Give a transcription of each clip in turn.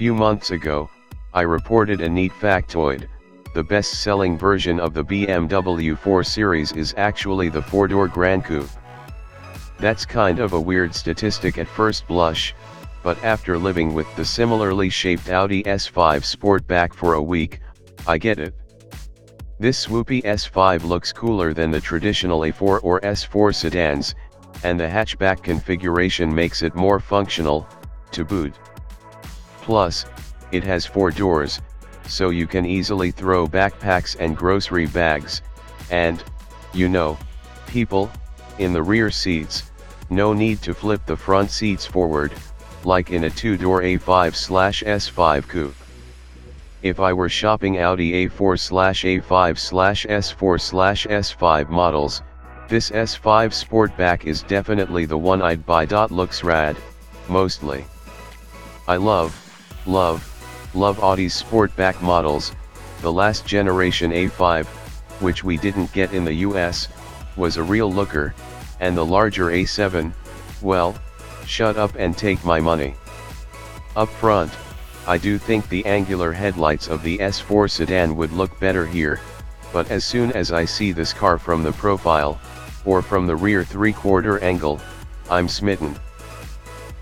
few months ago, I reported a neat factoid: the best-selling version of the BMW 4 Series is actually the 4-door Gran Coupe. That's kind of a weird statistic at first blush, but after living with the similarly shaped Audi S5 Sportback for a week, I get it. This swoopy S5 looks cooler than the traditional A4 or S4 sedans, and the hatchback configuration makes it more functional, to boot. Plus, it has 4 doors, so you can easily throw backpacks and grocery bags, and, people, in the rear seats. No need to flip the front seats forward, like in a 2-door A5/S5 coupe. If I were shopping Audi A4/A5/S4/S5 models, this S5 Sportback is definitely the one I'd buy. Looks rad, mostly. I love Audi's Sportback models. The last generation A5, which we didn't get in the US, was a real looker, and the larger A7, well, shut up and take my money. Up front, I do think the angular headlights of the S4 sedan would look better here, but as soon as I see this car from the profile, or from the rear 3/4 angle, I'm smitten.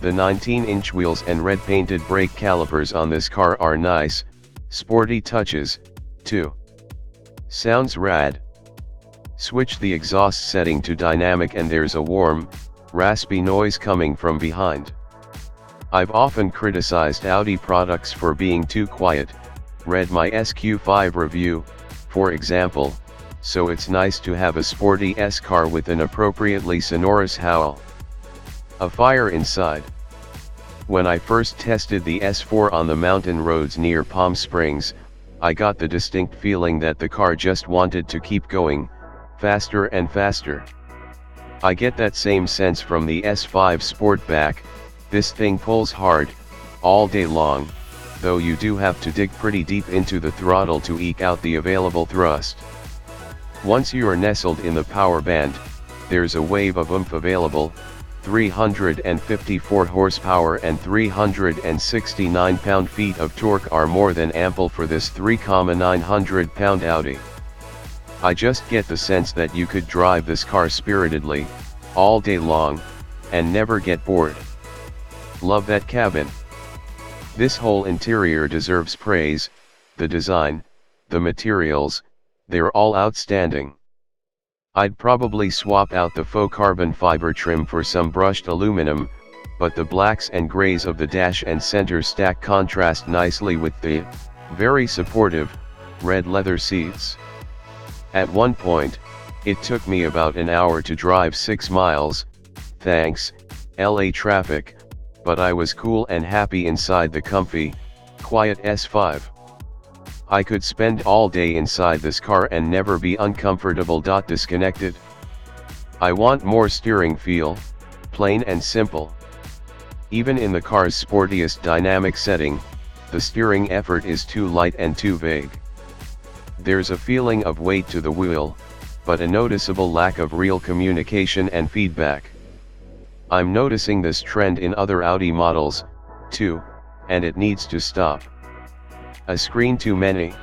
The 19-inch wheels and red painted brake calipers on this car are nice, sporty touches, too. Sounds rad. Switch the exhaust setting to dynamic and there's a warm, raspy noise coming from behind. I've often criticized Audi products for being too quiet, read my SQ5 review, for example, so it's nice to have a sporty S car with an appropriately sonorous howl. A fire inside. When I first tested the S4 on the mountain roads near Palm Springs, I got the distinct feeling that the car just wanted to keep going, faster and faster. I get that same sense from the S5 Sportback. This thing pulls hard, all day long, though you do have to dig pretty deep into the throttle to eke out the available thrust. Once you are nestled in the power band, there's a wave of oomph available. 354 horsepower and 369 pound-feet of torque are more than ample for this 3,900-pound Audi. I just get the sense that you could drive this car spiritedly, all day long, and never get bored. Love that cabin. This whole interior deserves praise. The design, the materials, they're all outstanding. I'd probably swap out the faux carbon fiber trim for some brushed aluminum, but the blacks and grays of the dash and center stack contrast nicely with the very supportive red leather seats. At one point, it took me about an hour to drive 6 miles, thanks, LA traffic, but I was cool and happy inside the comfy, quiet S5. I could spend all day inside this car and never be uncomfortable. Disconnected. I want more steering feel, plain and simple. Even in the car's sportiest dynamic setting, the steering effort is too light and too vague. There's a feeling of weight to the wheel, but a noticeable lack of real communication and feedback. I'm noticing this trend in other Audi models, too, and it needs to stop. A screen too many.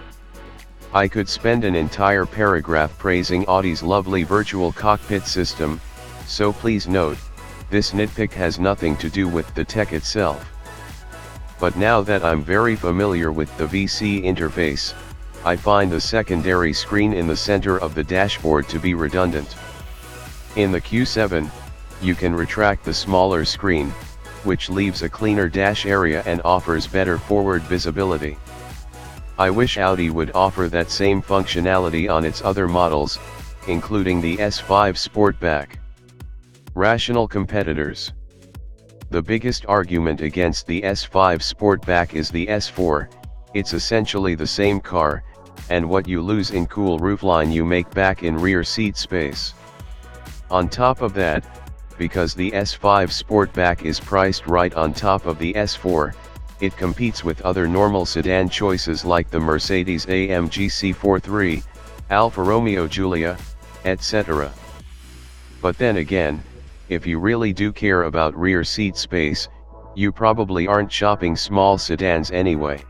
I could spend an entire paragraph praising Audi's lovely virtual cockpit system, so please note, this nitpick has nothing to do with the tech itself. But now that I'm very familiar with the VC interface, I find the secondary screen in the center of the dashboard to be redundant. In the Q7, you can retract the smaller screen, which leaves a cleaner dash area and offers better forward visibility. I wish Audi would offer that same functionality on its other models, including the S5 Sportback. Rational competitors. The biggest argument against the S5 Sportback is the S4. It's essentially the same car, and what you lose in cool roofline you make back in rear seat space. On top of that, because the S5 Sportback is priced right on top of the S4, it competes with other normal sedan choices like the Mercedes-AMG C43, Alfa Romeo Giulia, etc. But then again, if you really do care about rear seat space, You probably aren't shopping small sedans anyway.